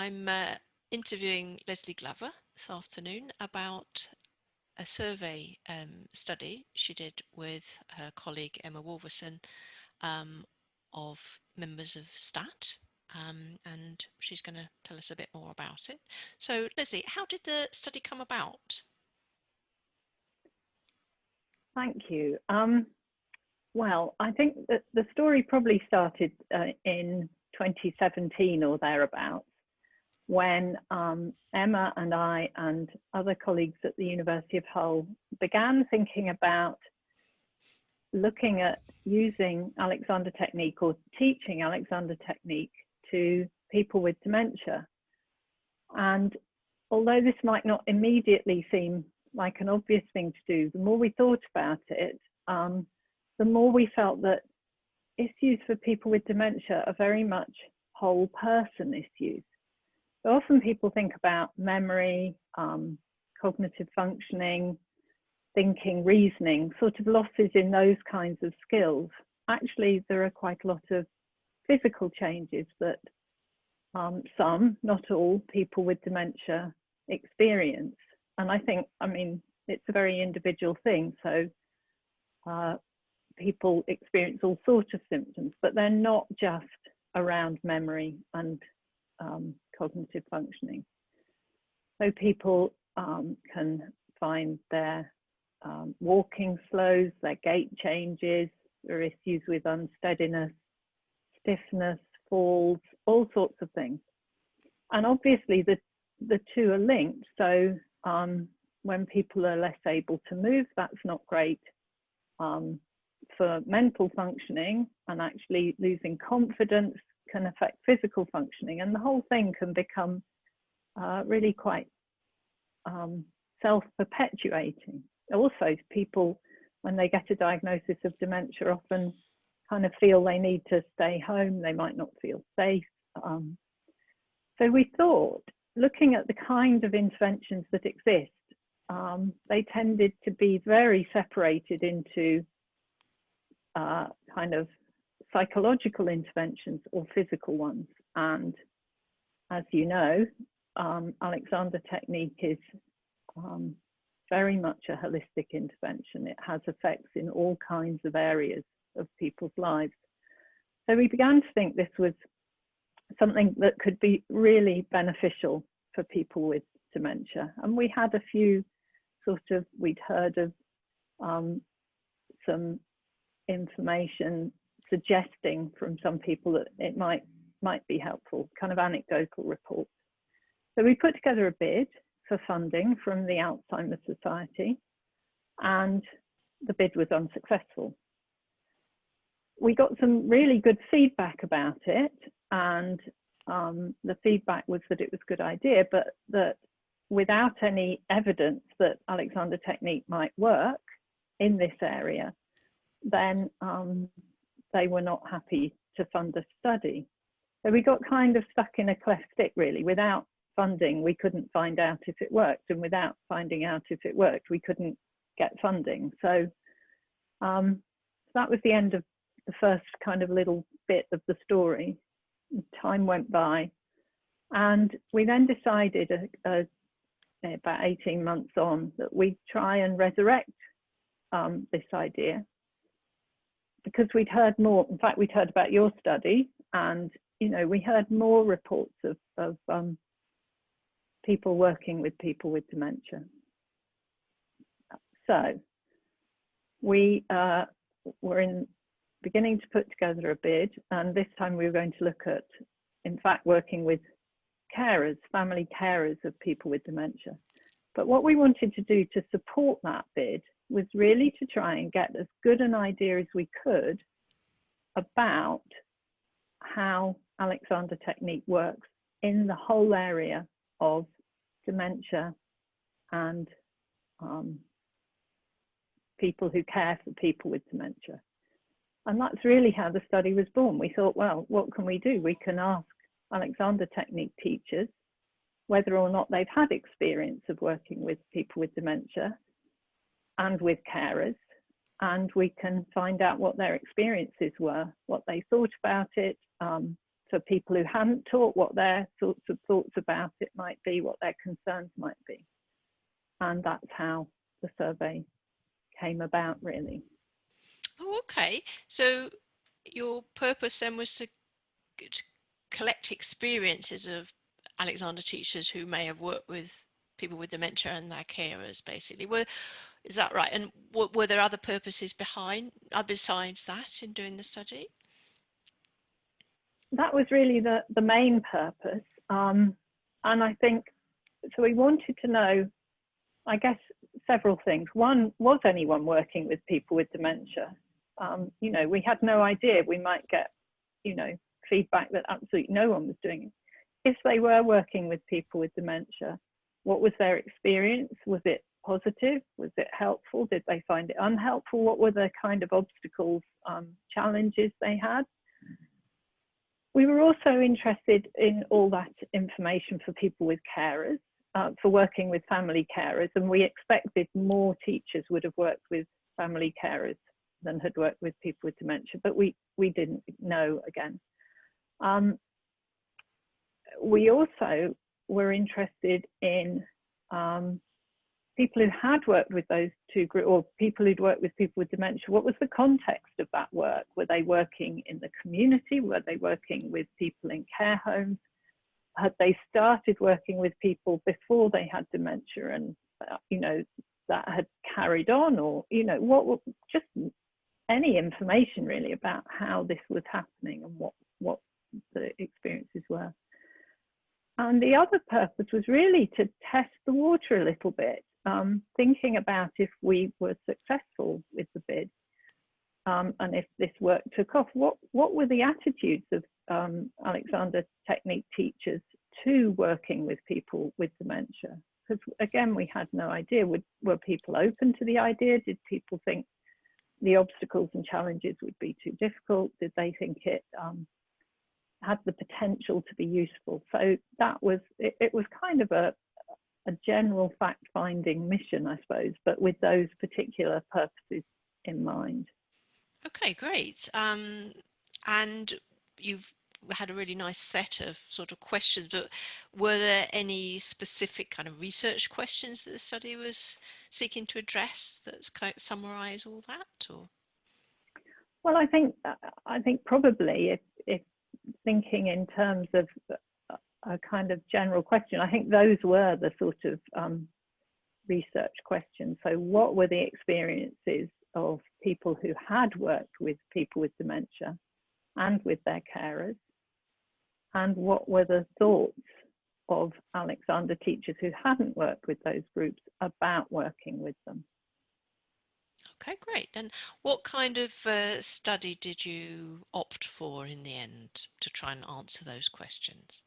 I'm interviewing Leslie Glover this afternoon about a survey study she did with her colleague Emma Wolverson of members of STAT, and she's going to tell us a bit more about it. So, Leslie, how did the study come about? Thank you. Well, I think that the story probably started in 2017 or thereabouts, when Emma and I and other colleagues at the University of Hull began thinking about looking at using Alexander Technique or teaching Alexander Technique to people with dementia. And although this might not immediately seem like an obvious thing to do, the more we thought about it, the more we felt that issues for people with dementia are very much whole person issues. So often people think about memory, cognitive functioning, thinking, reasoning, sort of losses in those kinds of skills. Actually, there are quite a lot of physical changes that some, not all, people with dementia experience. And I think, I mean, it's a very individual thing. So people experience all sorts of symptoms, but they're not just around memory and cognitive functioning. So people can find their walking slows, their gait changes, there are issues with unsteadiness, stiffness, falls, all sorts of things. And obviously the two are linked. So when people are less able to move, that's not great for mental functioning, and actually losing confidence can affect physical functioning, and the whole thing can become really quite self-perpetuating. Also, people, when they get a diagnosis of dementia, often kind of feel they need to stay home, they might not feel safe. So we thought, looking at the kind of interventions that exist, they tended to be very separated into kind of psychological interventions or physical ones. And as you know, Alexander Technique is very much a holistic intervention. It has effects in all kinds of areas of people's lives. So we began to think this was something that could be really beneficial for people with dementia. And we had a few we'd heard of some information suggesting from some people that it might be helpful, kind of anecdotal reports. So we put together a bid for funding from the Alzheimer's Society, and the bid was unsuccessful. We got some really good feedback about it, and the feedback was that it was a good idea, but that without any evidence that Alexander Technique might work in this area, then they were not happy to fund the study. So we got kind of stuck in a cleft stick, really. Without funding, we couldn't find out if it worked, and without finding out if it worked, we couldn't get funding. So that was the end of the first kind of little bit of the story. Time went by, and we then decided about 18 months on that we'd try and resurrect this idea, because we'd heard more. In fact, we'd heard about your study, and we heard more reports of people working with people with dementia. So we were beginning to put together a bid, and this time we were going to look at, in fact, working with carers, family carers of people with dementia. But what we wanted to do to support that bid was really to try and get as good an idea as we could about how Alexander Technique works in the whole area of dementia and people who care for people with dementia. And that's really how the study was born. We thought, well, what can we do? We can ask Alexander Technique teachers whether or not they've had experience of working with people with dementia and with carers, and we can find out what their experiences were, what they thought about it, So people who hadn't taught, what their sorts of thoughts about it might be, what their concerns might be. And that's how the survey came about, really. Oh, okay. So your purpose then was to collect experiences of Alexander teachers who may have worked with people with dementia and their carers, basically. Is that right? And were there other purposes besides that in doing the study? That was really the main purpose. And I think, so we wanted to know, I guess, several things. One, was anyone working with people with dementia? You know, we had no idea. We might get, you know, feedback that absolutely no one was doing it. If they were working with people with dementia, what was their experience? Was it positive? Was it helpful? Did they find it unhelpful? What were the kind of obstacles, challenges they had? We were also interested in all that information for people with carers, for working with family carers, and we expected more teachers would have worked with family carers than had worked with people with dementia, but we didn't know again. We also were interested in people who had worked with those two groups, or people who'd worked with people with dementia. What was the context of that work? Were they working in the community? Were they working with people in care homes? Had they started working with people before they had dementia, and you know, that had carried on, or you know, what just any information really about how this was happening and what the experiences were. And the other purpose was really to test the water a little bit, thinking about if we were successful with the bid, and if this work took off, what were the attitudes of Alexander Technique teachers to working with people with dementia? Because again, we had no idea. Were people open to the idea? Did people think the obstacles and challenges would be too difficult? Did they think it had the potential to be useful? So that was, it was kind of a general fact-finding mission, I suppose, but with those particular purposes in mind. Okay, great. And you've had a really nice set of sort of questions, but were there any specific kind of research questions that the study was seeking to address that's kind of summarize all that, or? Well, I think probably if thinking in terms of a kind of general question, I think those were the sort of research questions. So what were the experiences of people who had worked with people with dementia and with their carers? And what were the thoughts of Alexander teachers who hadn't worked with those groups about working with them? Okay, great. And what kind of study did you opt for in the end to try and answer those questions?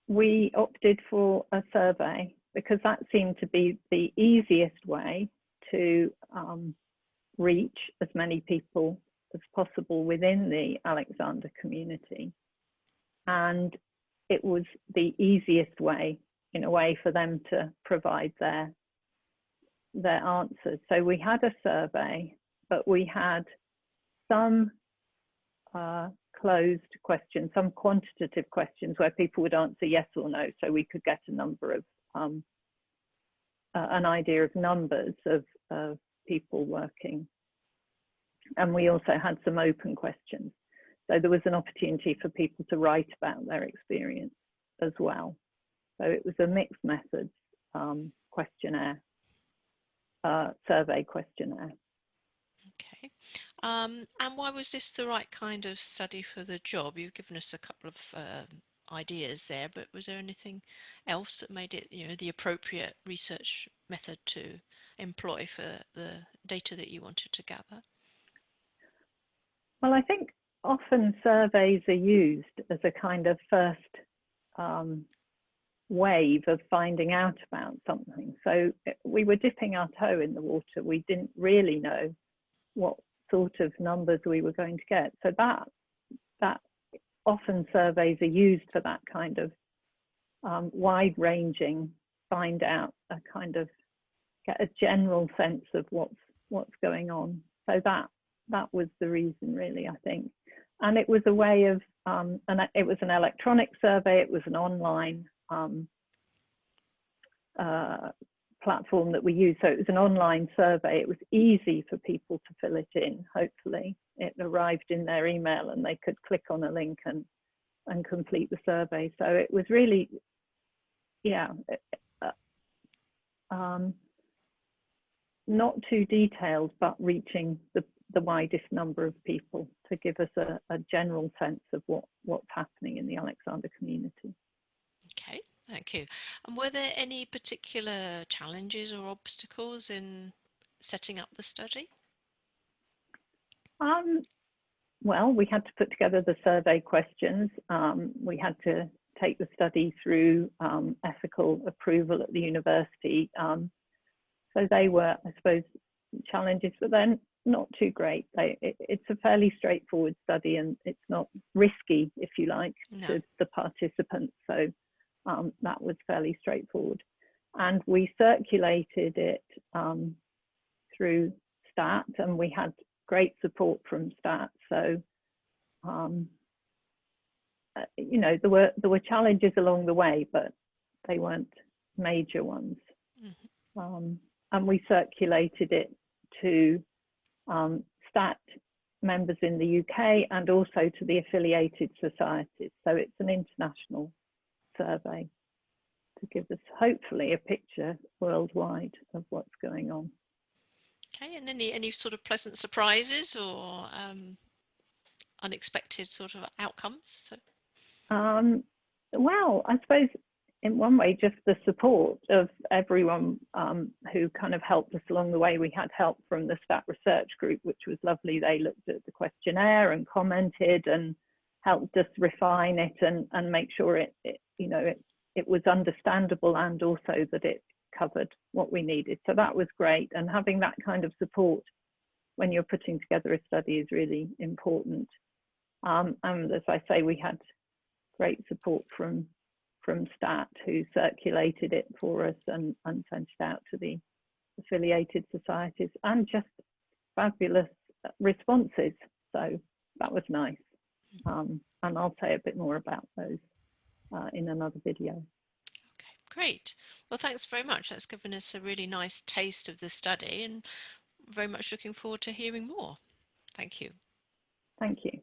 We opted for a survey because that seemed to be the easiest way to reach as many people as possible within the Alexander community. And it was the easiest way, in a way, for them to provide their answers. So we had a survey, but we had some closed questions, some quantitative questions where people would answer yes or no, so we could get a number of an idea of numbers of people working. And we also had some open questions, so there was an opportunity for people to write about their experience as well. So it was a mixed methods questionnaire, survey questionnaire. Okay. And why was this the right kind of study for the job? You've given us a couple of ideas there, but was there anything else that made it, you know, the appropriate research method to employ for the data that you wanted to gather? Well, I think often surveys are used as a kind of first wave of finding out about something. So we were dipping our toe in the water. We didn't really know what sort of numbers we were going to get. So that often surveys are used for that kind of wide-ranging, find out, a kind of get a general sense of what's going on. So that was the reason, really, I think. And it was a way of, it was an electronic survey, it was an online platform that we used. So it was an online survey. It was easy for people to fill it in, hopefully. It arrived in their email and they could click on a link and complete the survey. So it was really, yeah, not too detailed, but reaching the widest number of people to give us a general sense of what's happening in the Alexander community. Okay, thank you. And were there any particular challenges or obstacles in setting up the study? Well, we had to put together the survey questions. We had to take the study through ethical approval at the university. So they were, I suppose, challenges, but then not too great. It's a fairly straightforward study and it's not risky, if you like, to the participants. So that was fairly straightforward. And we circulated it through STAT, and we had great support from STAT. So, you know, there were challenges along the way, but they weren't major ones. Mm-hmm. And we circulated it to STAT members in the UK and also to the affiliated societies. So it's an international survey to give us hopefully a picture worldwide of what's going on. Okay, and any sort of pleasant surprises or unexpected sort of outcomes? So. Well, I suppose in one way, just the support of everyone who kind of helped us along the way. We had help from the STAT research group, which was lovely. They looked at the questionnaire and commented and helped us refine it and make sure it was understandable and also that it covered what we needed. So that was great. And having that kind of support when you're putting together a study is really important. And as I say, we had great support from STAT, who circulated it for us and sent it out to the affiliated societies, and just fabulous responses. So that was nice. And I'll say a bit more about those in another video. Okay, great. Well, thanks very much. That's given us a really nice taste of the study and very much looking forward to hearing more. Thank you. Thank you.